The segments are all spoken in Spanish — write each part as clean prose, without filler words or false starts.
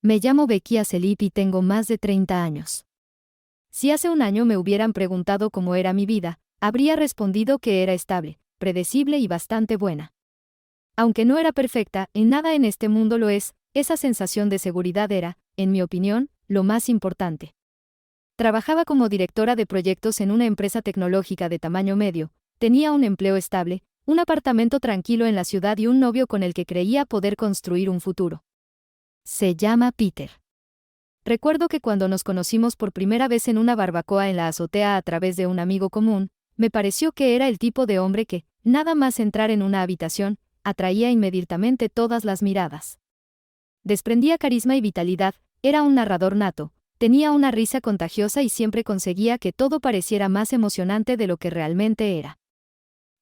Me llamo Becky Acelip y tengo más de 30 años. Si hace un año me hubieran preguntado cómo era mi vida, habría respondido que era estable, predecible y bastante buena. Aunque no era perfecta, en nada en este mundo lo es, esa sensación de seguridad era, en mi opinión, lo más importante. Trabajaba como directora de proyectos en una empresa tecnológica de tamaño medio, tenía un empleo estable, un apartamento tranquilo en la ciudad y un novio con el que creía poder construir un futuro. Se llama Peter. Recuerdo que cuando nos conocimos por primera vez en una barbacoa en la azotea a través de un amigo común, me pareció que era el tipo de hombre que, nada más entrar en una habitación, atraía inmediatamente todas las miradas. Desprendía carisma y vitalidad, era un narrador nato, tenía una risa contagiosa y siempre conseguía que todo pareciera más emocionante de lo que realmente era.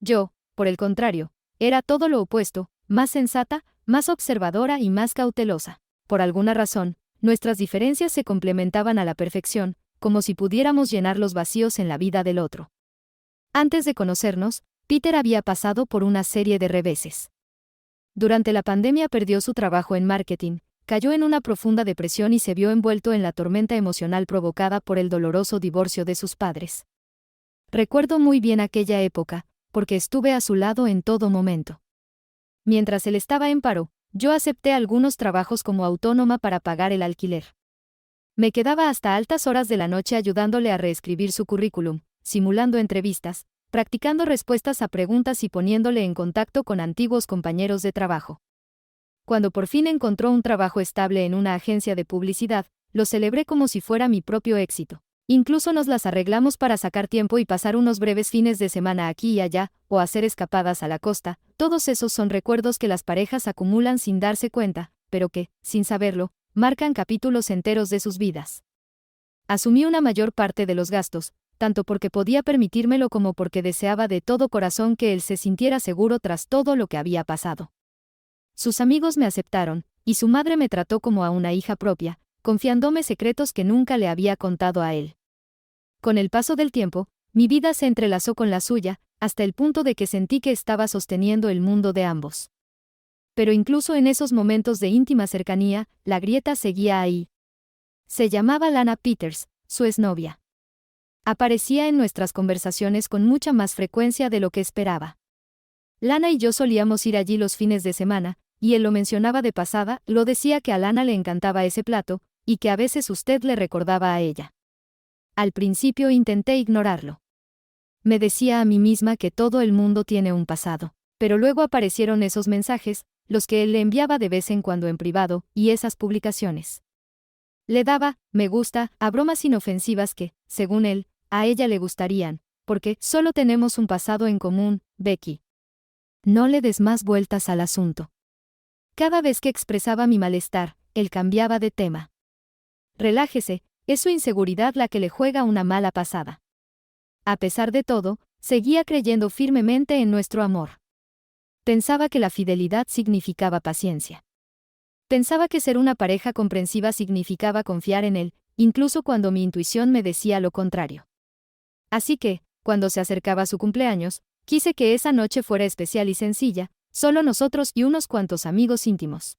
Yo, por el contrario, era todo lo opuesto, más sensata, más observadora y más cautelosa. Por alguna razón, nuestras diferencias se complementaban a la perfección, como si pudiéramos llenar los vacíos en la vida del otro. Antes de conocernos, Peter había pasado por una serie de reveses. Durante la pandemia perdió su trabajo en marketing, cayó en una profunda depresión y se vio envuelto en la tormenta emocional provocada por el doloroso divorcio de sus padres. Recuerdo muy bien aquella época, porque estuve a su lado en todo momento. Mientras él estaba en paro, yo acepté algunos trabajos como autónoma para pagar el alquiler. Me quedaba hasta altas horas de la noche ayudándole a reescribir su currículum, simulando entrevistas, practicando respuestas a preguntas y poniéndole en contacto con antiguos compañeros de trabajo. Cuando por fin encontró un trabajo estable en una agencia de publicidad, lo celebré como si fuera mi propio éxito. Incluso nos las arreglamos para sacar tiempo y pasar unos breves fines de semana aquí y allá, o hacer escapadas a la costa. Todos esos son recuerdos que las parejas acumulan sin darse cuenta, pero que, sin saberlo, marcan capítulos enteros de sus vidas. Asumí una mayor parte de los gastos, tanto porque podía permitírmelo como porque deseaba de todo corazón que él se sintiera seguro tras todo lo que había pasado. Sus amigos me aceptaron, y su madre me trató como a una hija propia, confiándome secretos que nunca le había contado a él. Con el paso del tiempo, mi vida se entrelazó con la suya, hasta el punto de que sentí que estaba sosteniendo el mundo de ambos. Pero incluso en esos momentos de íntima cercanía, la grieta seguía ahí. Se llamaba Lana Peters, su exnovia. Aparecía en nuestras conversaciones con mucha más frecuencia de lo que esperaba. Lana y yo solíamos ir allí los fines de semana, y él lo mencionaba de pasada, lo decía que a Lana le encantaba ese plato, y que a veces usted le recordaba a ella. Al principio intenté ignorarlo. Me decía a mí misma que todo el mundo tiene un pasado, pero luego aparecieron esos mensajes, los que él le enviaba de vez en cuando en privado, y esas publicaciones. Le daba me gusta a bromas inofensivas que, según él, a ella le gustarían, porque solo tenemos un pasado en común, Becky. No le des más vueltas al asunto. Cada vez que expresaba mi malestar, él cambiaba de tema. Relájese, es su inseguridad la que le juega una mala pasada. A pesar de todo, seguía creyendo firmemente en nuestro amor. Pensaba que la fidelidad significaba paciencia. Pensaba que ser una pareja comprensiva significaba confiar en él, incluso cuando mi intuición me decía lo contrario. Así que, cuando se acercaba su cumpleaños, quise que esa noche fuera especial y sencilla, solo nosotros y unos cuantos amigos íntimos.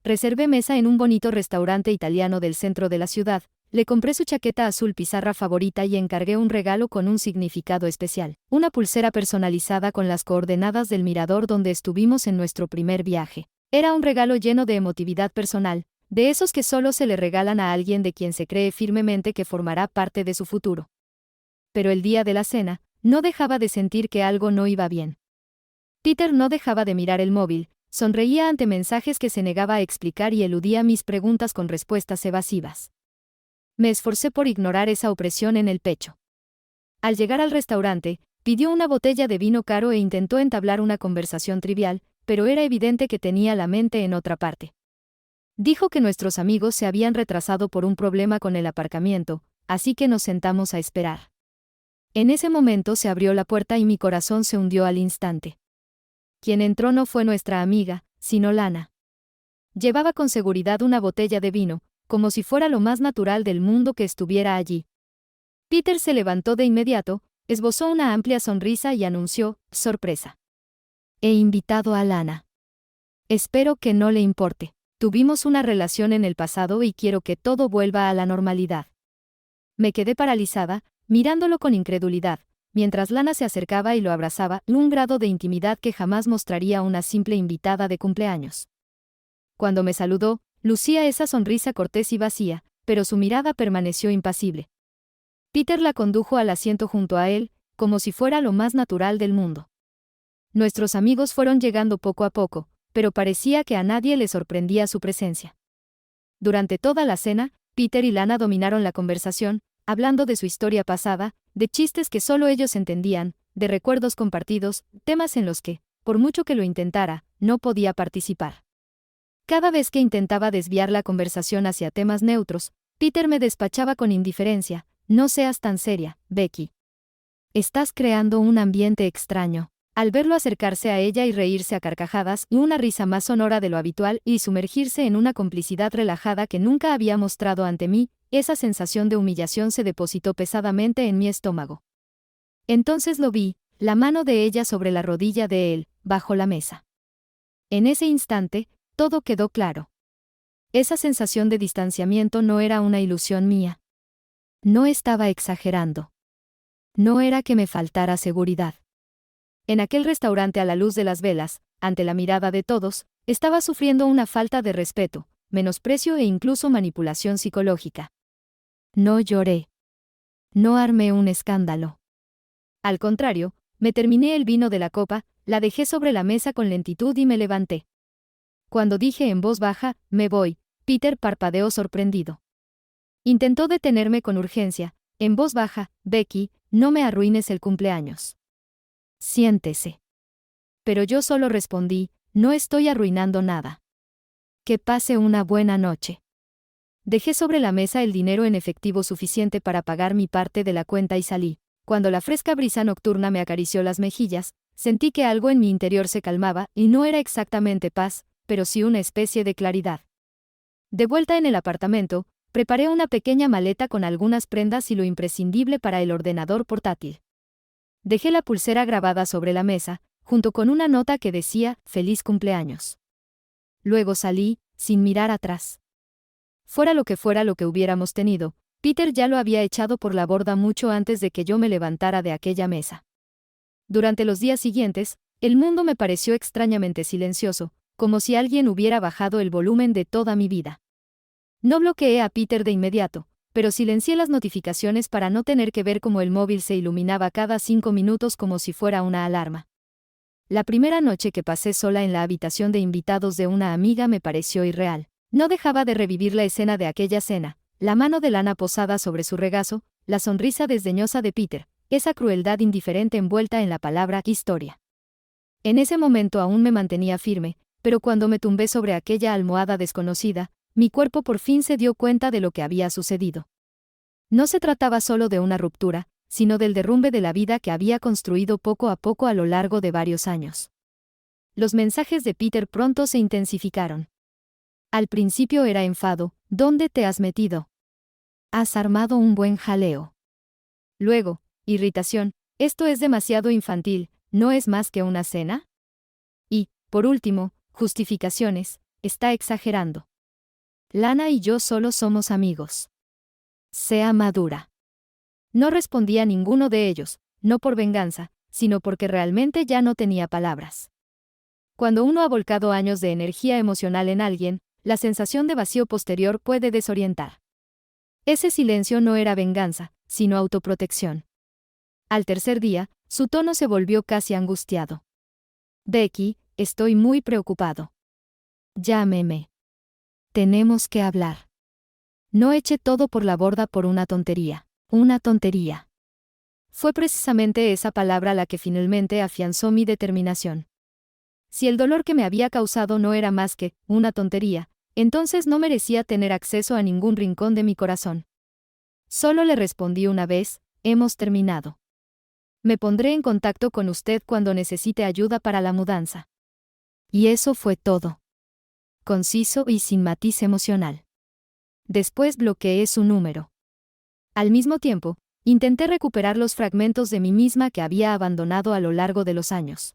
Reservé mesa en un bonito restaurante italiano del centro de la ciudad, le compré su chaqueta azul pizarra favorita y encargué un regalo con un significado especial, una pulsera personalizada con las coordenadas del mirador donde estuvimos en nuestro primer viaje. Era un regalo lleno de emotividad personal, de esos que solo se le regalan a alguien de quien se cree firmemente que formará parte de su futuro. Pero el día de la cena, no dejaba de sentir que algo no iba bien. Peter no dejaba de mirar el móvil, sonreía ante mensajes que se negaba a explicar y eludía mis preguntas con respuestas evasivas. Me esforcé por ignorar esa opresión en el pecho. Al llegar al restaurante, pidió una botella de vino caro e intentó entablar una conversación trivial, pero era evidente que tenía la mente en otra parte. Dijo que nuestros amigos se habían retrasado por un problema con el aparcamiento, así que nos sentamos a esperar. En ese momento se abrió la puerta y mi corazón se hundió al instante. Quien entró no fue nuestra amiga, sino Lana. Llevaba con seguridad una botella de vino, como si fuera lo más natural del mundo que estuviera allí. Peter se levantó de inmediato, esbozó una amplia sonrisa y anunció, sorpresa. He invitado a Lana. Espero que no le importe. Tuvimos una relación en el pasado y quiero que todo vuelva a la normalidad. Me quedé paralizada, mirándolo con incredulidad, mientras Lana se acercaba y lo abrazaba, un grado de intimidad que jamás mostraría una simple invitada de cumpleaños. Cuando me saludó, lucía esa sonrisa cortés y vacía, pero su mirada permaneció impasible. Peter la condujo al asiento junto a él, como si fuera lo más natural del mundo. Nuestros amigos fueron llegando poco a poco, pero parecía que a nadie le sorprendía su presencia. Durante toda la cena, Peter y Lana dominaron la conversación, hablando de su historia pasada, de chistes que solo ellos entendían, de recuerdos compartidos, temas en los que, por mucho que lo intentara, no podía participar. Cada vez que intentaba desviar la conversación hacia temas neutros, Peter me despachaba con indiferencia: no seas tan seria, Becky. Estás creando un ambiente extraño. Al verlo acercarse a ella y reírse a carcajadas, y una risa más sonora de lo habitual, y sumergirse en una complicidad relajada que nunca había mostrado ante mí, esa sensación de humillación se depositó pesadamente en mi estómago. Entonces lo vi, la mano de ella sobre la rodilla de él, bajo la mesa. En ese instante, todo quedó claro. Esa sensación de distanciamiento no era una ilusión mía. No estaba exagerando. No era que me faltara seguridad. En aquel restaurante a la luz de las velas, ante la mirada de todos, estaba sufriendo una falta de respeto, menosprecio e incluso manipulación psicológica. No lloré. No armé un escándalo. Al contrario, me terminé el vino de la copa, la dejé sobre la mesa con lentitud y me levanté. Cuando dije en voz baja, me voy, Peter parpadeó sorprendido. Intentó detenerme con urgencia, en voz baja: Becky, no me arruines el cumpleaños. Siéntese. Pero yo solo respondí: no estoy arruinando nada. Que pase una buena noche. Dejé sobre la mesa el dinero en efectivo suficiente para pagar mi parte de la cuenta y salí. Cuando la fresca brisa nocturna me acarició las mejillas, sentí que algo en mi interior se calmaba, y no era exactamente paz, pero sí una especie de claridad. De vuelta en el apartamento, preparé una pequeña maleta con algunas prendas y lo imprescindible para el ordenador portátil. Dejé la pulsera grabada sobre la mesa, junto con una nota que decía: feliz cumpleaños. Luego salí, sin mirar atrás. Fuera lo que hubiéramos tenido, Peter ya lo había echado por la borda mucho antes de que yo me levantara de aquella mesa. Durante los días siguientes, el mundo me pareció extrañamente silencioso, como si alguien hubiera bajado el volumen de toda mi vida. No bloqueé a Peter de inmediato, pero silencié las notificaciones para no tener que ver cómo el móvil se iluminaba cada 5 minutos como si fuera una alarma. La primera noche que pasé sola en la habitación de invitados de una amiga me pareció irreal. No dejaba de revivir la escena de aquella cena, la mano de Lana posada sobre su regazo, la sonrisa desdeñosa de Peter, esa crueldad indiferente envuelta en la palabra historia. En ese momento aún me mantenía firme, pero cuando me tumbé sobre aquella almohada desconocida, mi cuerpo por fin se dio cuenta de lo que había sucedido. No se trataba solo de una ruptura, sino del derrumbe de la vida que había construido poco a poco a lo largo de varios años. Los mensajes de Peter pronto se intensificaron. Al principio era enfado: ¿dónde te has metido? Has armado un buen jaleo. Luego, irritación: esto es demasiado infantil, ¿no es más que una cena? Y, por último, justificaciones: está exagerando. Lana y yo solo somos amigos. Sea madura. No respondí a ninguno de ellos, no por venganza, sino porque realmente ya no tenía palabras. Cuando uno ha volcado años de energía emocional en alguien, la sensación de vacío posterior puede desorientar. Ese silencio no era venganza, sino autoprotección. Al tercer día, su tono se volvió casi angustiado. Becky, estoy muy preocupado. Llámeme. Tenemos que hablar. No eché todo por la borda por una tontería. Una tontería. Fue precisamente esa palabra la que finalmente afianzó mi determinación. Si el dolor que me había causado no era más que una tontería, entonces no merecía tener acceso a ningún rincón de mi corazón. Solo le respondí una vez: hemos terminado. Me pondré en contacto con usted cuando necesite ayuda para la mudanza. Y eso fue todo. Conciso y sin matiz emocional. Después bloqueé su número. Al mismo tiempo, intenté recuperar los fragmentos de mí misma que había abandonado a lo largo de los años.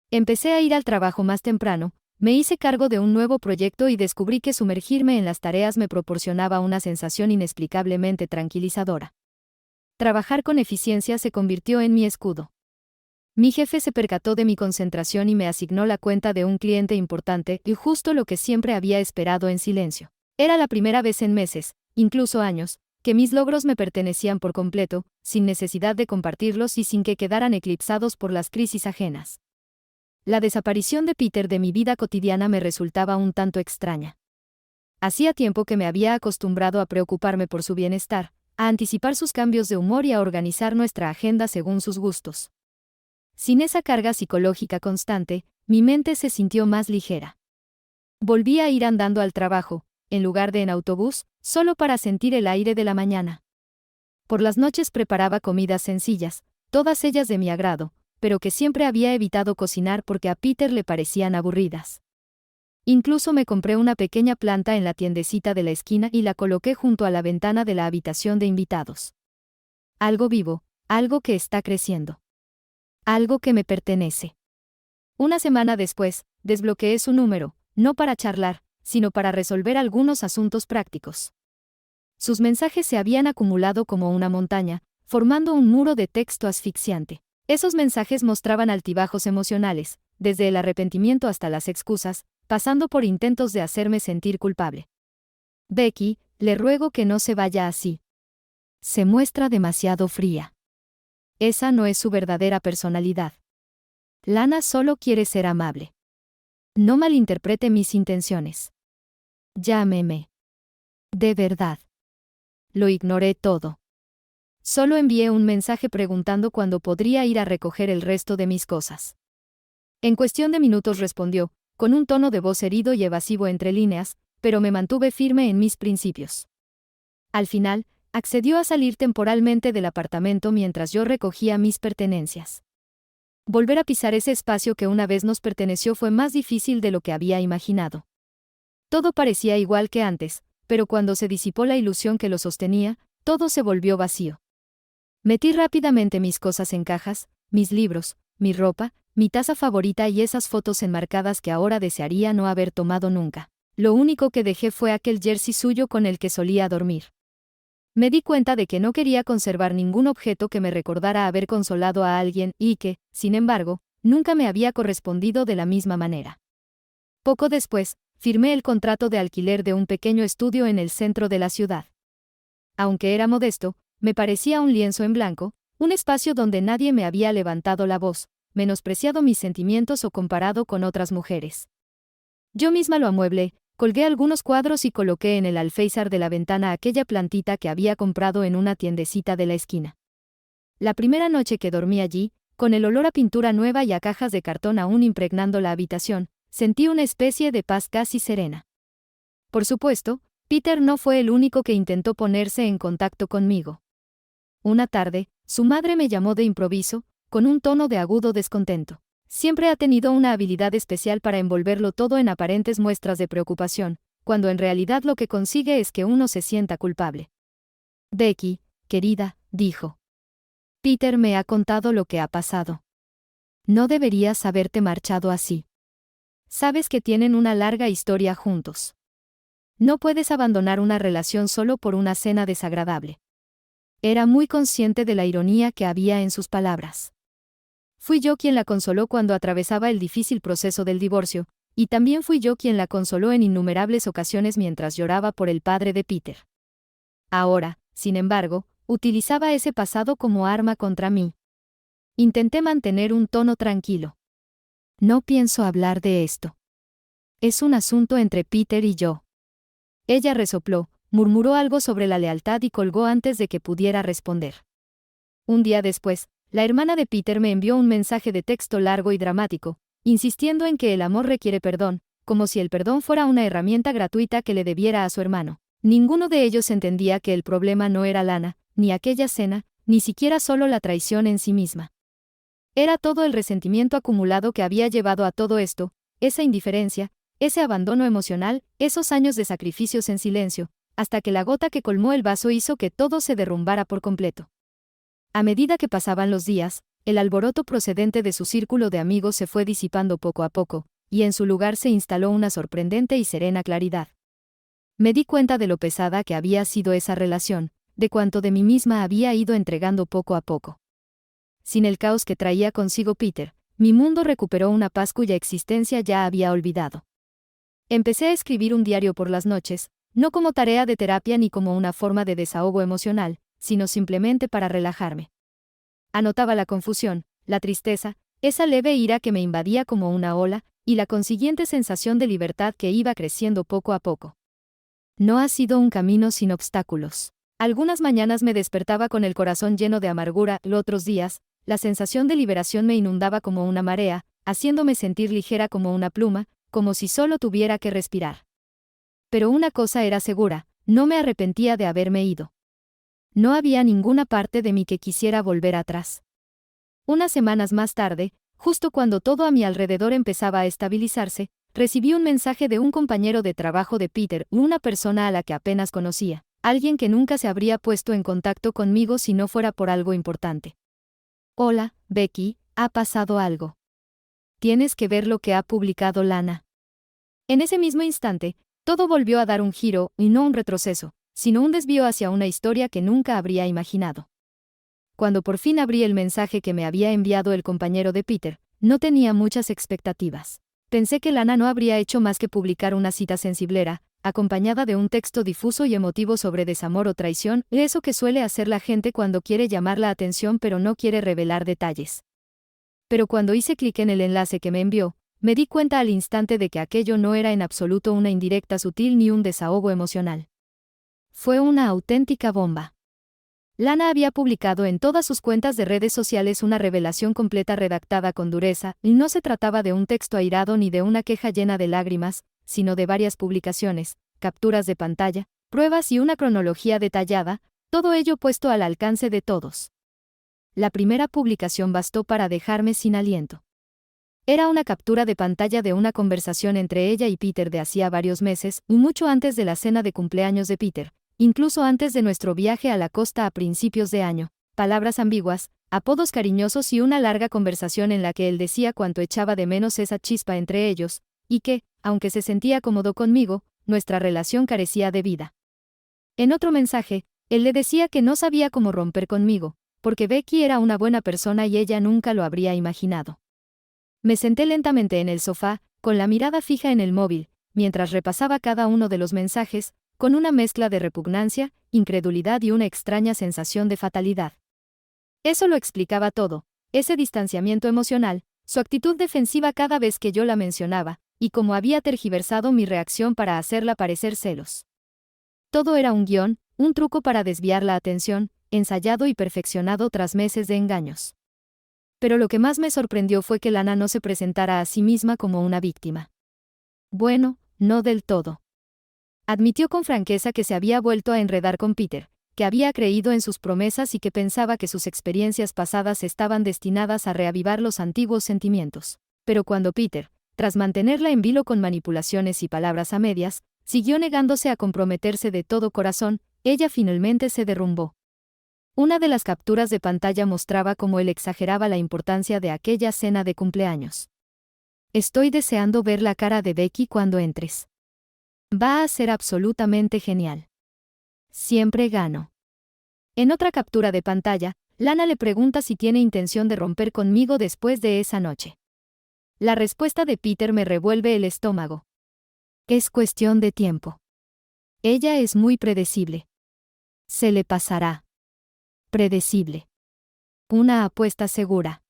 Empecé a ir al trabajo más temprano, Me hice cargo de un nuevo proyecto y descubrí que sumergirme en las tareas me proporcionaba una sensación inexplicablemente tranquilizadora. Trabajar con eficiencia se convirtió en mi escudo. Mi jefe se percató de mi concentración y me asignó la cuenta de un cliente importante, y justo lo que siempre había esperado en silencio. Era la primera vez en meses, incluso años, que mis logros me pertenecían por completo, sin necesidad de compartirlos y sin que quedaran eclipsados por las crisis ajenas. La desaparición de Peter de mi vida cotidiana me resultaba un tanto extraña. Hacía tiempo que me había acostumbrado a preocuparme por su bienestar, a anticipar sus cambios de humor y a organizar nuestra agenda según sus gustos. Sin esa carga psicológica constante, mi mente se sintió más ligera. Volví a ir andando al trabajo, en lugar de en autobús, solo para sentir el aire de la mañana. Por las noches preparaba comidas sencillas, todas ellas de mi agrado, pero que siempre había evitado cocinar porque a Peter le parecían aburridas. Incluso me compré una pequeña planta en la tiendecita de la esquina y la coloqué junto a la ventana de la habitación de invitados. Algo vivo, algo que está creciendo. Algo que me pertenece. Una semana después, desbloqueé su número, no para charlar, sino para resolver algunos asuntos prácticos. Sus mensajes se habían acumulado como una montaña, formando un muro de texto asfixiante. Esos mensajes mostraban altibajos emocionales, desde el arrepentimiento hasta las excusas, pasando por intentos de hacerme sentir culpable. Becky, le ruego que no se vaya así. Se muestra demasiado fría. Esa no es su verdadera personalidad. Lana solo quiere ser amable. No malinterprete mis intenciones. Llámeme. De verdad. Lo ignoré todo. Solo envié un mensaje preguntando cuándo podría ir a recoger el resto de mis cosas. En cuestión de minutos respondió, con un tono de voz herido y evasivo entre líneas, pero me mantuve firme en mis principios. Al final, accedió a salir temporalmente del apartamento mientras yo recogía mis pertenencias. Volver a pisar ese espacio que una vez nos perteneció fue más difícil de lo que había imaginado. Todo parecía igual que antes, pero cuando se disipó la ilusión que lo sostenía, todo se volvió vacío. Metí rápidamente mis cosas en cajas, mis libros, mi ropa, mi taza favorita y esas fotos enmarcadas que ahora desearía no haber tomado nunca. Lo único que dejé fue aquel jersey suyo con el que solía dormir. Me di cuenta de que no quería conservar ningún objeto que me recordara haber consolado a alguien y que, sin embargo, nunca me había correspondido de la misma manera. Poco después, firmé el contrato de alquiler de un pequeño estudio en el centro de la ciudad. Aunque era modesto, me parecía un lienzo en blanco, un espacio donde nadie me había levantado la voz, menospreciado mis sentimientos o comparado con otras mujeres. Yo misma lo amueblé, colgué algunos cuadros y coloqué en el alféizar de la ventana aquella plantita que había comprado en una tiendecita de la esquina. La primera noche que dormí allí, con el olor a pintura nueva y a cajas de cartón aún impregnando la habitación, sentí una especie de paz casi serena. Por supuesto, Peter no fue el único que intentó ponerse en contacto conmigo. Una tarde, su madre me llamó de improviso, con un tono de agudo descontento. Siempre ha tenido una habilidad especial para envolverlo todo en aparentes muestras de preocupación, cuando en realidad lo que consigue es que uno se sienta culpable. Becky, querida, dijo. Peter me ha contado lo que ha pasado. No deberías haberte marchado así. Sabes que tienen una larga historia juntos. No puedes abandonar una relación solo por una cena desagradable. Era muy consciente de la ironía que había en sus palabras. Fui yo quien la consoló cuando atravesaba el difícil proceso del divorcio, y también fui yo quien la consoló en innumerables ocasiones mientras lloraba por el padre de Peter. Ahora, sin embargo, utilizaba ese pasado como arma contra mí. Intenté mantener un tono tranquilo. No pienso hablar de esto. Es un asunto entre Peter y yo. Ella resopló, murmuró algo sobre la lealtad y colgó antes de que pudiera responder. Un día después, la hermana de Peter me envió un mensaje de texto largo y dramático, insistiendo en que el amor requiere perdón, como si el perdón fuera una herramienta gratuita que le debiera a su hermano. Ninguno de ellos entendía que el problema no era Lana, ni aquella cena, ni siquiera solo la traición en sí misma. Era todo el resentimiento acumulado que había llevado a todo esto, esa indiferencia, ese abandono emocional, esos años de sacrificios en silencio, hasta que la gota que colmó el vaso hizo que todo se derrumbara por completo. A medida que pasaban los días, el alboroto procedente de su círculo de amigos se fue disipando poco a poco, y en su lugar se instaló una sorprendente y serena claridad. Me di cuenta de lo pesada que había sido esa relación, de cuánto de mí misma había ido entregando poco a poco. Sin el caos que traía consigo Peter, mi mundo recuperó una paz cuya existencia ya había olvidado. Empecé a escribir un diario por las noches, no como tarea de terapia ni como una forma de desahogo emocional, sino simplemente para relajarme. Anotaba la confusión, la tristeza, esa leve ira que me invadía como una ola, y la consiguiente sensación de libertad que iba creciendo poco a poco. No ha sido un camino sin obstáculos. Algunas mañanas me despertaba con el corazón lleno de amargura, y otros días, la sensación de liberación me inundaba como una marea, haciéndome sentir ligera como una pluma, como si solo tuviera que respirar. Pero una cosa era segura, no me arrepentía de haberme ido. No había ninguna parte de mí que quisiera volver atrás. Unas semanas más tarde, justo cuando todo a mi alrededor empezaba a estabilizarse, recibí un mensaje de un compañero de trabajo de Peter, una persona a la que apenas conocía, alguien que nunca se habría puesto en contacto conmigo si no fuera por algo importante. Hola, Becky, ha pasado algo. Tienes que ver lo que ha publicado Lana. En ese mismo instante, todo volvió a dar un giro, y no un retroceso, sino un desvío hacia una historia que nunca habría imaginado. Cuando por fin abrí el mensaje que me había enviado el compañero de Peter, no tenía muchas expectativas. Pensé que Lana no habría hecho más que publicar una cita sensiblera, acompañada de un texto difuso y emotivo sobre desamor o traición, eso que suele hacer la gente cuando quiere llamar la atención pero no quiere revelar detalles. Pero cuando hice clic en el enlace que me envió, me di cuenta al instante de que aquello no era en absoluto una indirecta sutil ni un desahogo emocional. Fue una auténtica bomba. Lana había publicado en todas sus cuentas de redes sociales una revelación completa redactada con dureza, y no se trataba de un texto airado ni de una queja llena de lágrimas, sino de varias publicaciones, capturas de pantalla, pruebas y una cronología detallada, todo ello puesto al alcance de todos. La primera publicación bastó para dejarme sin aliento. Era una captura de pantalla de una conversación entre ella y Peter de hacía varios meses, mucho antes de la cena de cumpleaños de Peter. Incluso antes de nuestro viaje a la costa a principios de año, palabras ambiguas, apodos cariñosos y una larga conversación en la que él decía cuánto echaba de menos esa chispa entre ellos, y que, aunque se sentía cómodo conmigo, nuestra relación carecía de vida. En otro mensaje, él le decía que no sabía cómo romper conmigo, porque Becky era una buena persona y ella nunca lo habría imaginado. Me senté lentamente en el sofá, con la mirada fija en el móvil, mientras repasaba cada uno de los mensajes, con una mezcla de repugnancia, incredulidad y una extraña sensación de fatalidad. Eso lo explicaba todo, ese distanciamiento emocional, su actitud defensiva cada vez que yo la mencionaba, y cómo había tergiversado mi reacción para hacerla parecer celos. Todo era un guión, un truco para desviar la atención, ensayado y perfeccionado tras meses de engaños. Pero lo que más me sorprendió fue que Lana no se presentara a sí misma como una víctima. Bueno, no del todo. Admitió con franqueza que se había vuelto a enredar con Peter, que había creído en sus promesas y que pensaba que sus experiencias pasadas estaban destinadas a reavivar los antiguos sentimientos. Pero cuando Peter, tras mantenerla en vilo con manipulaciones y palabras a medias, siguió negándose a comprometerse de todo corazón, ella finalmente se derrumbó. Una de las capturas de pantalla mostraba cómo él exageraba la importancia de aquella cena de cumpleaños. Estoy deseando ver la cara de Becky cuando entres. Va a ser absolutamente genial. Siempre gano. En otra captura de pantalla, Lana le pregunta si tiene intención de romper conmigo después de esa noche. La respuesta de Peter me revuelve el estómago. Es cuestión de tiempo. Ella es muy predecible. Se le pasará. Predecible. Una apuesta segura.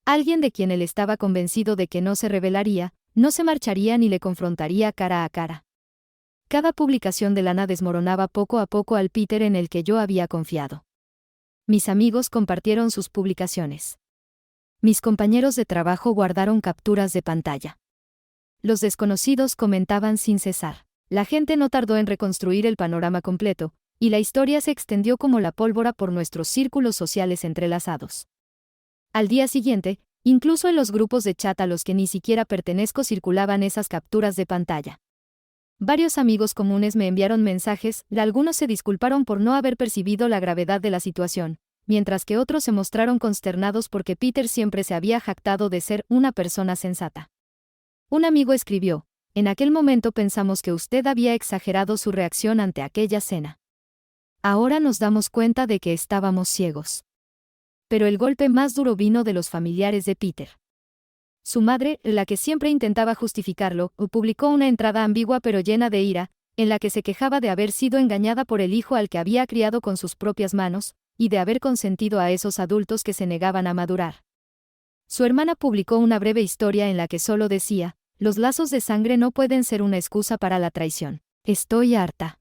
Alguien de quien él estaba convencido de que no se rebelaría, no se marcharía ni le confrontaría cara a cara. Cada publicación de Lana desmoronaba poco a poco al Peter en el que yo había confiado. Mis amigos compartieron sus publicaciones. Mis compañeros de trabajo guardaron capturas de pantalla. Los desconocidos comentaban sin cesar. La gente no tardó en reconstruir el panorama completo, y la historia se extendió como la pólvora por nuestros círculos sociales entrelazados. Al día siguiente, incluso en los grupos de chat a los que ni siquiera pertenezco circulaban esas capturas de pantalla. Varios amigos comunes me enviaron mensajes, algunos se disculparon por no haber percibido la gravedad de la situación, mientras que otros se mostraron consternados porque Peter siempre se había jactado de ser una persona sensata. Un amigo escribió: en aquel momento pensamos que usted había exagerado su reacción ante aquella cena. Ahora nos damos cuenta de que estábamos ciegos. Pero el golpe más duro vino de los familiares de Peter. Su madre, la que siempre intentaba justificarlo, publicó una entrada ambigua pero llena de ira, en la que se quejaba de haber sido engañada por el hijo al que había criado con sus propias manos, y de haber consentido a esos adultos que se negaban a madurar. Su hermana publicó una breve historia en la que solo decía: los lazos de sangre no pueden ser una excusa para la traición. Estoy harta.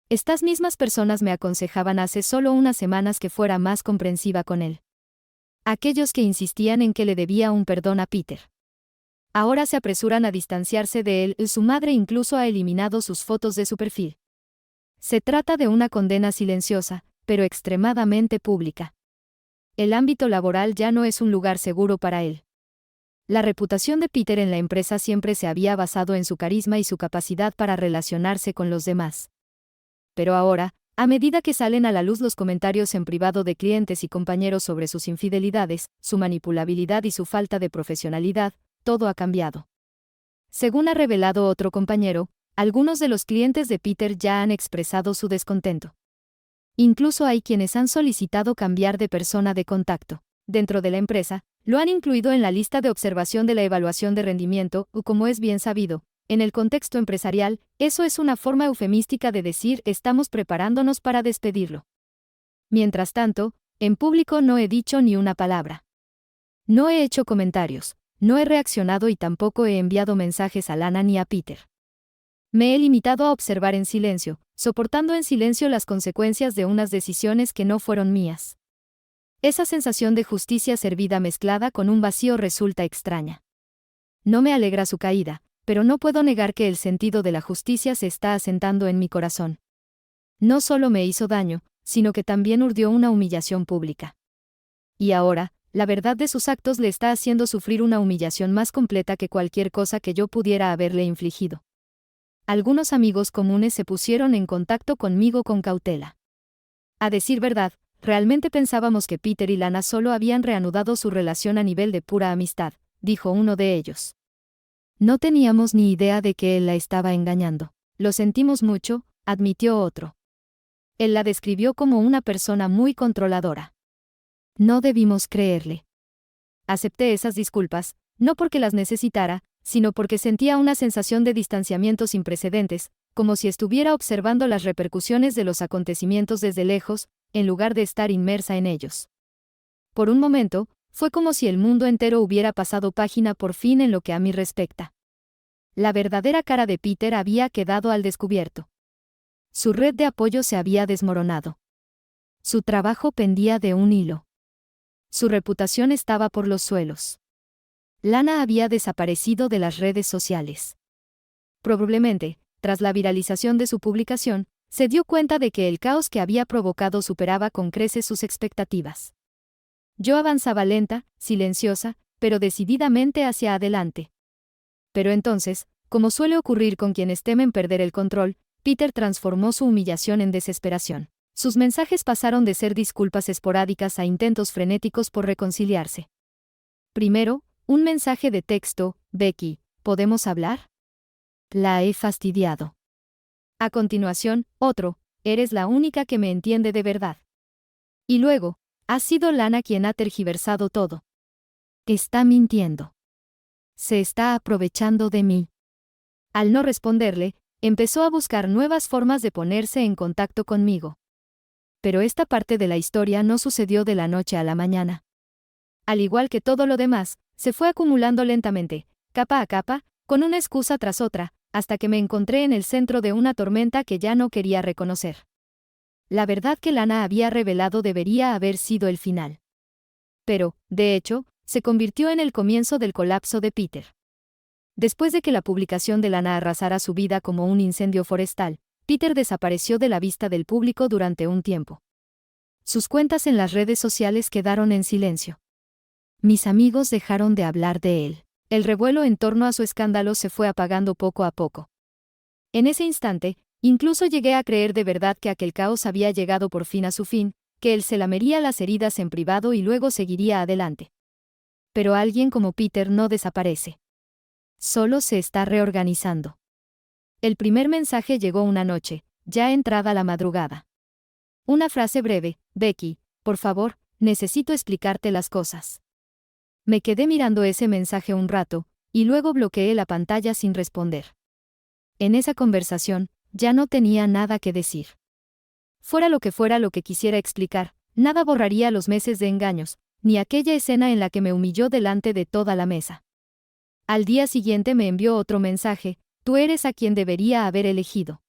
Estas mismas personas me aconsejaban hace solo unas semanas que fuera más comprensiva con él. Aquellos que insistían en que le debía un perdón a Peter. Ahora se apresuran a distanciarse de él, y su madre incluso ha eliminado sus fotos de su perfil. Se trata de una condena silenciosa, pero extremadamente pública. El ámbito laboral ya no es un lugar seguro para él. La reputación de Peter en la empresa siempre se había basado en su carisma y su capacidad para relacionarse con los demás. Pero ahora, a medida que salen a la luz los comentarios en privado de clientes y compañeros sobre sus infidelidades, su manipulabilidad y su falta de profesionalidad, todo ha cambiado. Según ha revelado otro compañero, algunos de los clientes de Peter ya han expresado su descontento. Incluso hay quienes han solicitado cambiar de persona de contacto. Dentro de la empresa, lo han incluido en la lista de observación de la evaluación de rendimiento, o como es bien sabido, en el contexto empresarial, eso es una forma eufemística de decir estamos preparándonos para despedirlo. Mientras tanto, en público no he dicho ni una palabra. No he hecho comentarios, no he reaccionado y tampoco he enviado mensajes a Lana ni a Peter. Me he limitado a observar en silencio, soportando en silencio las consecuencias de unas decisiones que no fueron mías. Esa sensación de justicia servida mezclada con un vacío resulta extraña. No me alegra su caída, pero no puedo negar que el sentido de la justicia se está asentando en mi corazón. No solo me hizo daño, sino que también urdió una humillación pública. Y ahora, la verdad de sus actos le está haciendo sufrir una humillación más completa que cualquier cosa que yo pudiera haberle infligido. Algunos amigos comunes se pusieron en contacto conmigo con cautela. A decir verdad, realmente pensábamos que Peter y Lana solo habían reanudado su relación a nivel de pura amistad, dijo uno de ellos. No teníamos ni idea de que él la estaba engañando. Lo sentimos mucho, admitió otro. Él la describió como una persona muy controladora. No debimos creerle. Acepté esas disculpas, no porque las necesitara, sino porque sentía una sensación de distanciamiento sin precedentes, como si estuviera observando las repercusiones de los acontecimientos desde lejos, en lugar de estar inmersa en ellos. Por un momento, fue como si el mundo entero hubiera pasado página por fin en lo que a mí respecta. La verdadera cara de Peter había quedado al descubierto. Su red de apoyo se había desmoronado. Su trabajo pendía de un hilo. Su reputación estaba por los suelos. Lana había desaparecido de las redes sociales. Probablemente, tras la viralización de su publicación, se dio cuenta de que el caos que había provocado superaba con creces sus expectativas. Yo avanzaba lenta, silenciosa, pero decididamente hacia adelante. Pero entonces, como suele ocurrir con quienes temen perder el control, Peter transformó su humillación en desesperación. Sus mensajes pasaron de ser disculpas esporádicas a intentos frenéticos por reconciliarse. Primero, un mensaje de texto: Becky, ¿podemos hablar? La he fastidiado. A continuación, otro: eres la única que me entiende de verdad. Y luego: ha sido Lana quien ha tergiversado todo. Está mintiendo. Se está aprovechando de mí. Al no responderle, empezó a buscar nuevas formas de ponerse en contacto conmigo. Pero esta parte de la historia no sucedió de la noche a la mañana. Al igual que todo lo demás, se fue acumulando lentamente, capa a capa, con una excusa tras otra, hasta que me encontré en el centro de una tormenta que ya no quería reconocer. La verdad que Lana había revelado debería haber sido el final. Pero, de hecho, se convirtió en el comienzo del colapso de Peter. Después de que la publicación de Lana arrasara su vida como un incendio forestal, Peter desapareció de la vista del público durante un tiempo. Sus cuentas en las redes sociales quedaron en silencio. Mis amigos dejaron de hablar de él. El revuelo en torno a su escándalo se fue apagando poco a poco. En ese instante, incluso llegué a creer de verdad que aquel caos había llegado por fin a su fin, que él se lamería las heridas en privado y luego seguiría adelante. Pero alguien como Peter no desaparece. Solo se está reorganizando. El primer mensaje llegó una noche, ya entrada la madrugada. Una frase breve: Becky, por favor, necesito explicarte las cosas. Me quedé mirando ese mensaje un rato, y luego bloqueé la pantalla sin responder. En esa conversación, ya no tenía nada que decir. Fuera lo que quisiera explicar, nada borraría los meses de engaños, ni aquella escena en la que me humilló delante de toda la mesa. Al día siguiente me envió otro mensaje: tú eres a quien debería haber elegido.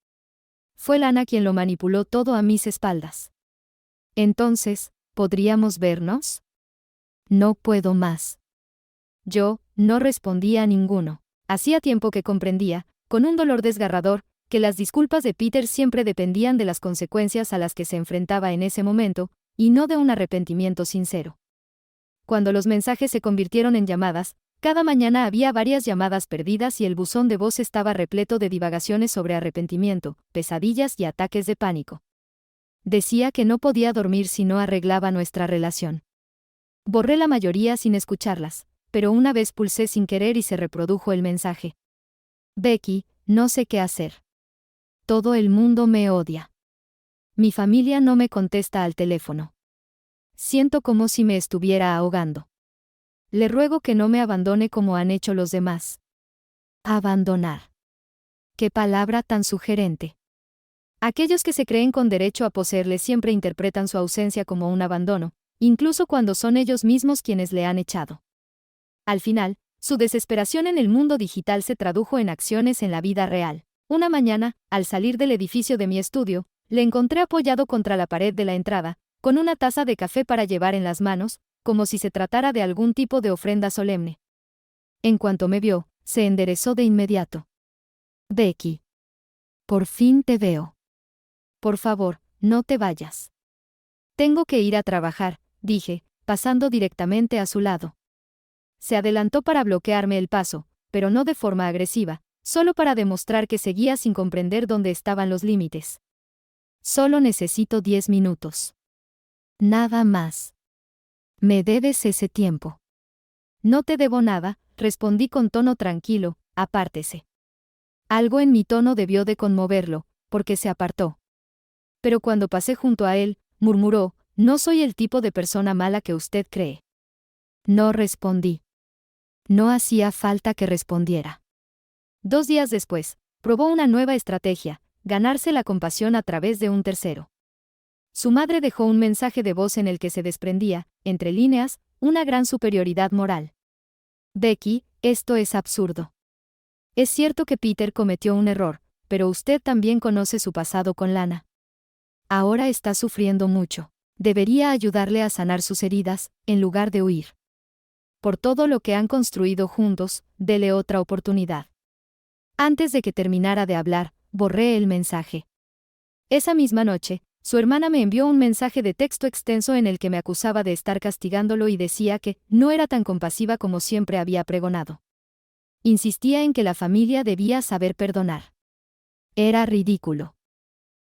Fue Lana quien lo manipuló todo a mis espaldas. Entonces, ¿podríamos vernos? No puedo más. Yo no respondía a ninguno. Hacía tiempo que comprendía, con un dolor desgarrador, que las disculpas de Peter siempre dependían de las consecuencias a las que se enfrentaba en ese momento, y no de un arrepentimiento sincero. Cuando los mensajes se convirtieron en llamadas, cada mañana había varias llamadas perdidas y el buzón de voz estaba repleto de divagaciones sobre arrepentimiento, pesadillas y ataques de pánico. Decía que no podía dormir si no arreglaba nuestra relación. Borré la mayoría sin escucharlas, pero una vez pulsé sin querer y se reprodujo el mensaje. Becky, no sé qué hacer. Todo el mundo me odia. Mi familia no me contesta al teléfono. Siento como si me estuviera ahogando. Le ruego que no me abandone como han hecho los demás. Abandonar. Qué palabra tan sugerente. Aquellos que se creen con derecho a poseerle siempre interpretan su ausencia como un abandono, incluso cuando son ellos mismos quienes le han echado. Al final, su desesperación en el mundo digital se tradujo en acciones en la vida real. Una mañana, al salir del edificio de mi estudio, le encontré apoyado contra la pared de la entrada, con una taza de café para llevar en las manos, como si se tratara de algún tipo de ofrenda solemne. En cuanto me vio, se enderezó de inmediato. Becky. Por fin te veo. Por favor, no te vayas. Tengo que ir a trabajar, dije, pasando directamente a su lado. Se adelantó para bloquearme el paso, pero no de forma agresiva, solo para demostrar que seguía sin comprender dónde estaban los límites. Solo necesito 10 minutos. Nada más. Me debes ese tiempo. No te debo nada, respondí con tono tranquilo, apártese. Algo en mi tono debió de conmoverlo, porque se apartó. Pero cuando pasé junto a él, murmuró: no soy el tipo de persona mala que usted cree. No respondí. No hacía falta que respondiera. 2 días después, probó una nueva estrategia: ganarse la compasión a través de un tercero. Su madre dejó un mensaje de voz en el que se desprendía, entre líneas, una gran superioridad moral. Becky, esto es absurdo. Es cierto que Peter cometió un error, pero usted también conoce su pasado con Lana. Ahora está sufriendo mucho. Debería ayudarle a sanar sus heridas, en lugar de huir. Por todo lo que han construido juntos, dele otra oportunidad. Antes de que terminara de hablar, borré el mensaje. Esa misma noche, su hermana me envió un mensaje de texto extenso en el que me acusaba de estar castigándolo y decía que no era tan compasiva como siempre había pregonado. Insistía en que la familia debía saber perdonar. Era ridículo.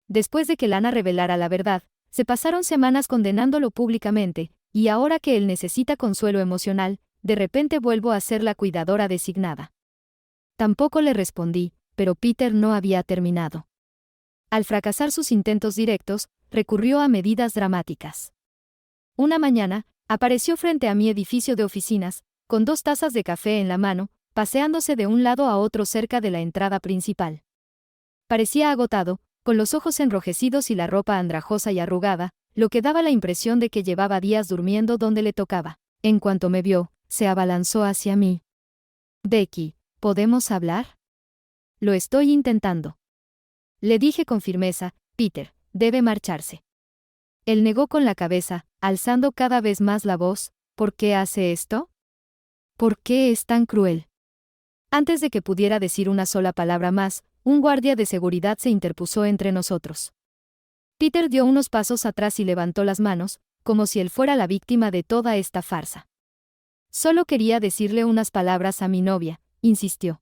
Después de que Lana revelara la verdad, se pasaron semanas condenándolo públicamente, y ahora que él necesita consuelo emocional, de repente vuelvo a ser la cuidadora designada. Tampoco le respondí, pero Peter no había terminado. Al fracasar sus intentos directos, recurrió a medidas dramáticas. Una mañana, apareció frente a mi edificio de oficinas, con 2 tazas de café en la mano, paseándose de un lado a otro cerca de la entrada principal. Parecía agotado, con los ojos enrojecidos y la ropa andrajosa y arrugada, lo que daba la impresión de que llevaba días durmiendo donde le tocaba. En cuanto me vio, se abalanzó hacia mí. Becky, ¿podemos hablar? Lo estoy intentando. Le dije con firmeza: Peter, debe marcharse. Él negó con la cabeza, alzando cada vez más la voz: ¿por qué hace esto? ¿Por qué es tan cruel? Antes de que pudiera decir una sola palabra más, un guardia de seguridad se interpuso entre nosotros. Peter dio unos pasos atrás y levantó las manos, como si él fuera la víctima de toda esta farsa. Solo quería decirle unas palabras a mi novia, insistió.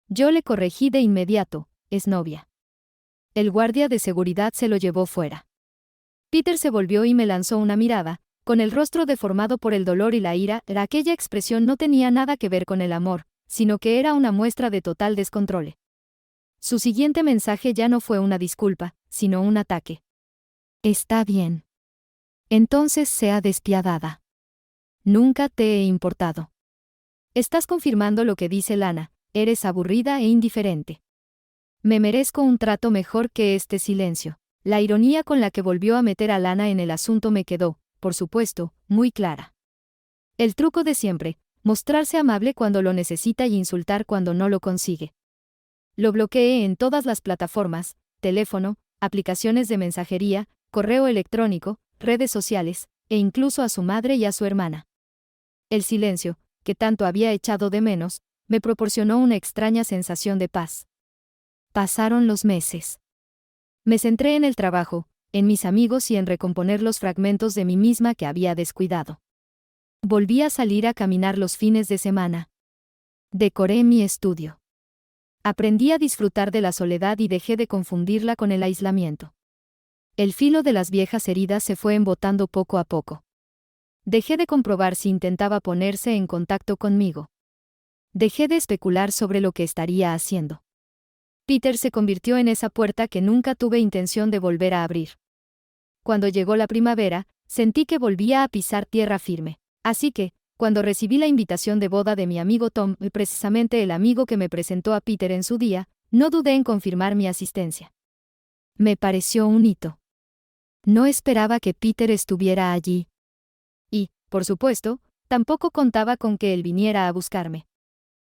Yo le corregí de inmediato: es novia. El guardia de seguridad se lo llevó fuera. Peter se volvió y me lanzó una mirada, con el rostro deformado por el dolor y la ira. Aquella expresión no tenía nada que ver con el amor, sino que era una muestra de total descontrol. Su siguiente mensaje ya no fue una disculpa, sino un ataque. Está bien. Entonces sea despiadada. Nunca te he importado. Estás confirmando lo que dice Lana, eres aburrida e indiferente. Me merezco un trato mejor que este silencio. La ironía con la que volvió a meter a Lana en el asunto me quedó, por supuesto, muy clara. El truco de siempre, mostrarse amable cuando lo necesita y insultar cuando no lo consigue. Lo bloqueé en todas las plataformas, teléfono, aplicaciones de mensajería, correo electrónico, redes sociales, e incluso a su madre y a su hermana. El silencio, que tanto había echado de menos, me proporcionó una extraña sensación de paz. Pasaron los meses. Me centré en el trabajo, en mis amigos y en recomponer los fragmentos de mí misma que había descuidado. Volví a salir a caminar los fines de semana. Decoré mi estudio. Aprendí a disfrutar de la soledad y dejé de confundirla con el aislamiento. El filo de las viejas heridas se fue embotando poco a poco. Dejé de comprobar si intentaba ponerse en contacto conmigo. Dejé de especular sobre lo que estaría haciendo. Peter se convirtió en esa puerta que nunca tuve intención de volver a abrir. Cuando llegó la primavera, sentí que volvía a pisar tierra firme. Así que, cuando recibí la invitación de boda de mi amigo Tom, precisamente el amigo que me presentó a Peter en su día, no dudé en confirmar mi asistencia. Me pareció un hito. No esperaba que Peter estuviera allí. Y, por supuesto, tampoco contaba con que él viniera a buscarme.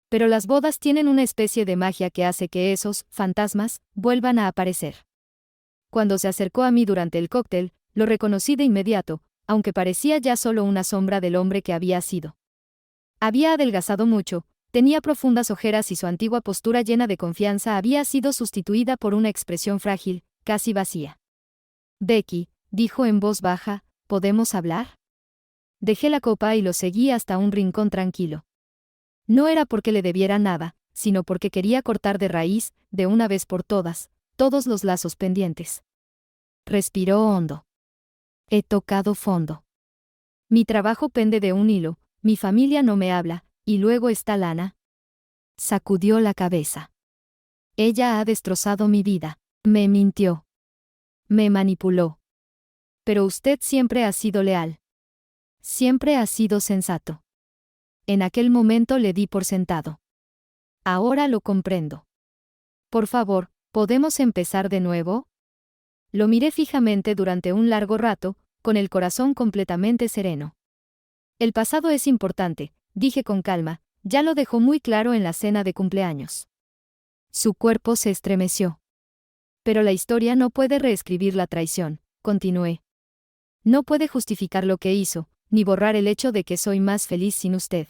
Pero las bodas tienen una especie de magia que hace que esos fantasmas vuelvan a aparecer. Cuando se acercó a mí durante el cóctel, lo reconocí de inmediato, aunque parecía ya solo una sombra del hombre que había sido. Había adelgazado mucho, tenía profundas ojeras y su antigua postura llena de confianza había sido sustituida por una expresión frágil, casi vacía. «Becky», dijo en voz baja, «¿podemos hablar?» Dejé la copa y lo seguí hasta un rincón tranquilo. No era porque le debiera nada, sino porque quería cortar de raíz, de una vez por todas, todos los lazos pendientes. Respiró hondo. He tocado fondo. Mi trabajo pende de un hilo, mi familia no me habla, y luego está Lana. Sacudió la cabeza. Ella ha destrozado mi vida, me mintió. Me manipuló. Pero usted siempre ha sido leal. Siempre ha sido sensato. En aquel momento le di por sentado. Ahora lo comprendo. Por favor, ¿podemos empezar de nuevo? Lo miré fijamente durante un largo rato, con el corazón completamente sereno. El pasado es importante, dije con calma, ya lo dejó muy claro en la cena de cumpleaños. Su cuerpo se estremeció. Pero la historia no puede reescribir la traición, continué. No puede justificar lo que hizo, ni borrar el hecho de que soy más feliz sin usted.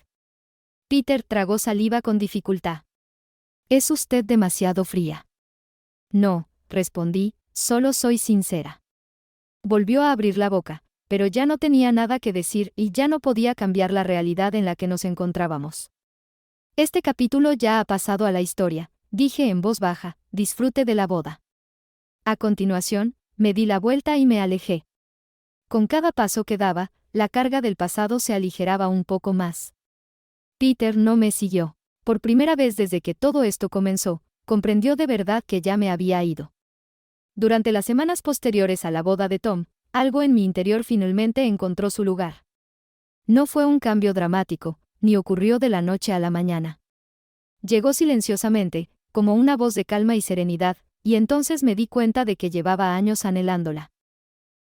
Peter tragó saliva con dificultad. Es usted demasiado fría. No, respondí, solo soy sincera. Volvió a abrir la boca, pero ya no tenía nada que decir y ya no podía cambiar la realidad en la que nos encontrábamos. Este capítulo ya ha pasado a la historia, dije en voz baja, disfrute de la boda. A continuación, me di la vuelta y me alejé. Con cada paso que daba, la carga del pasado se aligeraba un poco más. Peter no me siguió. Por primera vez desde que todo esto comenzó, comprendió de verdad que ya me había ido. Durante las semanas posteriores a la boda de Tom, algo en mi interior finalmente encontró su lugar. No fue un cambio dramático, ni ocurrió de la noche a la mañana. Llegó silenciosamente, como una voz de calma y serenidad, y entonces me di cuenta de que llevaba años anhelándola.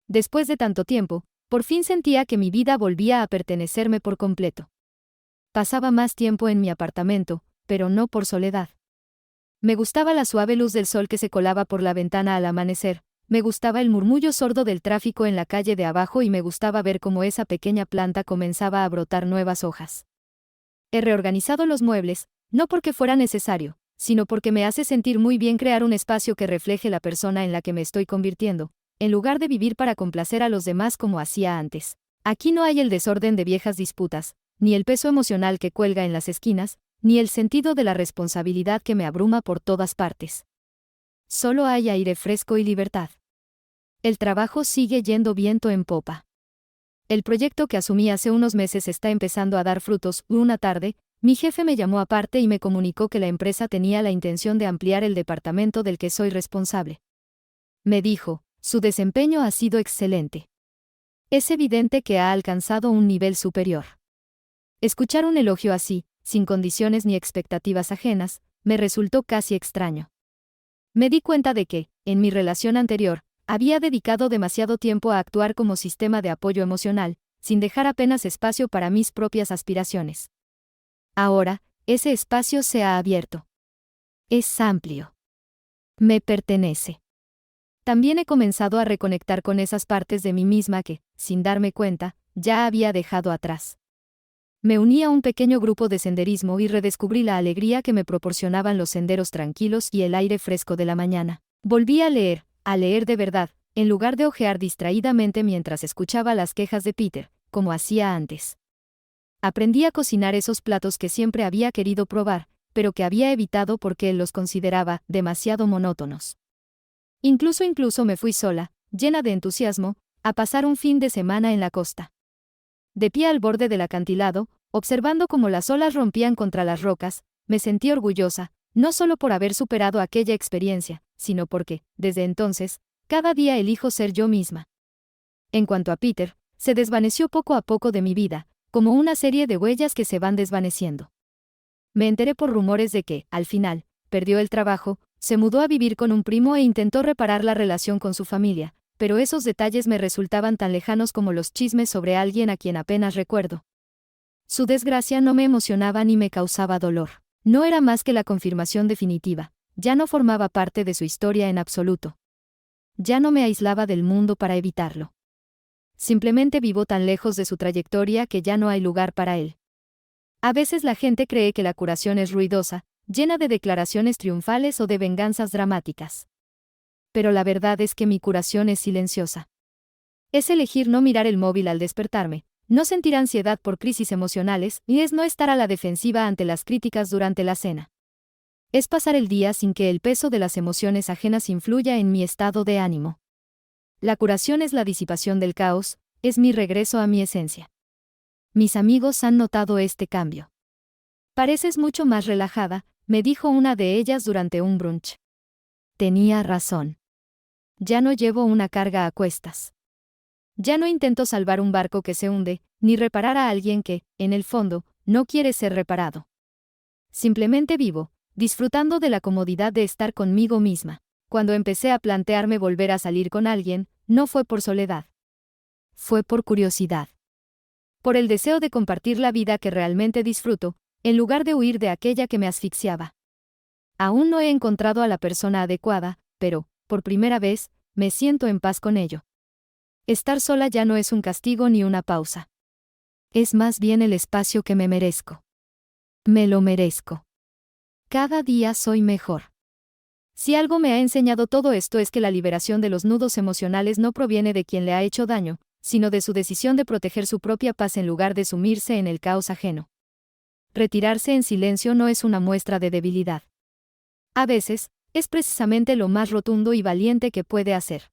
Después de tanto tiempo, por fin sentía que mi vida volvía a pertenecerme por completo. Pasaba más tiempo en mi apartamento, pero no por soledad. Me gustaba la suave luz del sol que se colaba por la ventana al amanecer, me gustaba el murmullo sordo del tráfico en la calle de abajo y me gustaba ver cómo esa pequeña planta comenzaba a brotar nuevas hojas. He reorganizado los muebles, no porque fuera necesario, sino porque me hace sentir muy bien crear un espacio que refleje la persona en la que me estoy convirtiendo, en lugar de vivir para complacer a los demás como hacía antes. Aquí no hay el desorden de viejas disputas, ni el peso emocional que cuelga en las esquinas, ni el sentido de la responsabilidad que me abruma por todas partes. Solo hay aire fresco y libertad. El trabajo sigue yendo viento en popa. El proyecto que asumí hace unos meses está empezando a dar frutos. Una tarde, mi jefe me llamó aparte y me comunicó que la empresa tenía la intención de ampliar el departamento del que soy responsable. Me dijo, su desempeño ha sido excelente. Es evidente que ha alcanzado un nivel superior. Escuchar un elogio así, sin condiciones ni expectativas ajenas, me resultó casi extraño. Me di cuenta de que, en mi relación anterior, había dedicado demasiado tiempo a actuar como sistema de apoyo emocional, sin dejar apenas espacio para mis propias aspiraciones. Ahora, ese espacio se ha abierto. Es amplio. Me pertenece. También he comenzado a reconectar con esas partes de mí misma que, sin darme cuenta, ya había dejado atrás. Me uní a un pequeño grupo de senderismo y redescubrí la alegría que me proporcionaban los senderos tranquilos y el aire fresco de la mañana. Volví a leer de verdad, en lugar de hojear distraídamente mientras escuchaba las quejas de Peter, como hacía antes. Aprendí a cocinar esos platos que siempre había querido probar, pero que había evitado porque él los consideraba demasiado monótonos. Incluso me fui sola, llena de entusiasmo, a pasar un fin de semana en la costa. De pie al borde del acantilado, observando cómo las olas rompían contra las rocas, me sentí orgullosa, no solo por haber superado aquella experiencia, sino porque, desde entonces, cada día elijo ser yo misma. En cuanto a Peter, se desvaneció poco a poco de mi vida, como una serie de huellas que se van desvaneciendo. Me enteré por rumores de que, al final, perdió el trabajo, se mudó a vivir con un primo e intentó reparar la relación con su familia, pero esos detalles me resultaban tan lejanos como los chismes sobre alguien a quien apenas recuerdo. Su desgracia no me emocionaba ni me causaba dolor. No era más que la confirmación definitiva, ya no formaba parte de su historia en absoluto. Ya no me aislaba del mundo para evitarlo. Simplemente vivo tan lejos de su trayectoria que ya no hay lugar para él. A veces la gente cree que la curación es ruidosa, llena de declaraciones triunfales o de venganzas dramáticas. Pero la verdad es que mi curación es silenciosa. Es elegir no mirar el móvil al despertarme, no sentir ansiedad por crisis emocionales, y es no estar a la defensiva ante las críticas durante la cena. Es pasar el día sin que el peso de las emociones ajenas influya en mi estado de ánimo. La curación es la disipación del caos, es mi regreso a mi esencia. Mis amigos han notado este cambio. Pareces mucho más relajada, me dijo una de ellas durante un brunch. Tenía razón. Ya no llevo una carga a cuestas. Ya no intento salvar un barco que se hunde, ni reparar a alguien que, en el fondo, no quiere ser reparado. Simplemente vivo, disfrutando de la comodidad de estar conmigo misma. Cuando empecé a plantearme volver a salir con alguien, no fue por soledad. Fue por curiosidad. Por el deseo de compartir la vida que realmente disfruto, en lugar de huir de aquella que me asfixiaba. Aún no he encontrado a la persona adecuada, pero, por primera vez, me siento en paz con ello. Estar sola ya no es un castigo ni una pausa. Es más bien el espacio que me merezco. Me lo merezco. Cada día soy mejor. Si algo me ha enseñado todo esto es que la liberación de los nudos emocionales no proviene de quien le ha hecho daño, sino de su decisión de proteger su propia paz en lugar de sumirse en el caos ajeno. Retirarse en silencio no es una muestra de debilidad. A veces, es precisamente lo más rotundo y valiente que puede hacer.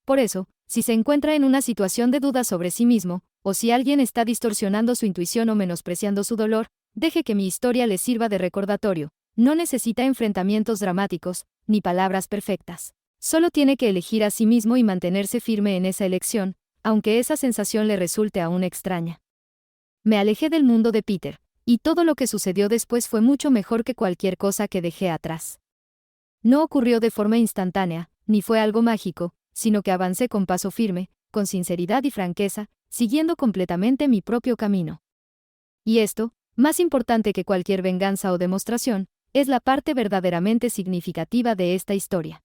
Por eso, si se encuentra en una situación de duda sobre sí mismo, o si alguien está distorsionando su intuición o menospreciando su dolor, deje que mi historia le sirva de recordatorio. No necesita enfrentamientos dramáticos, ni palabras perfectas. Solo tiene que elegir a sí mismo y mantenerse firme en esa elección, aunque esa sensación le resulte aún extraña. Me alejé del mundo de Peter, y todo lo que sucedió después fue mucho mejor que cualquier cosa que dejé atrás. No ocurrió de forma instantánea, ni fue algo mágico, sino que avancé con paso firme, con sinceridad y franqueza, siguiendo completamente mi propio camino. Y esto, más importante que cualquier venganza o demostración, es la parte verdaderamente significativa de esta historia.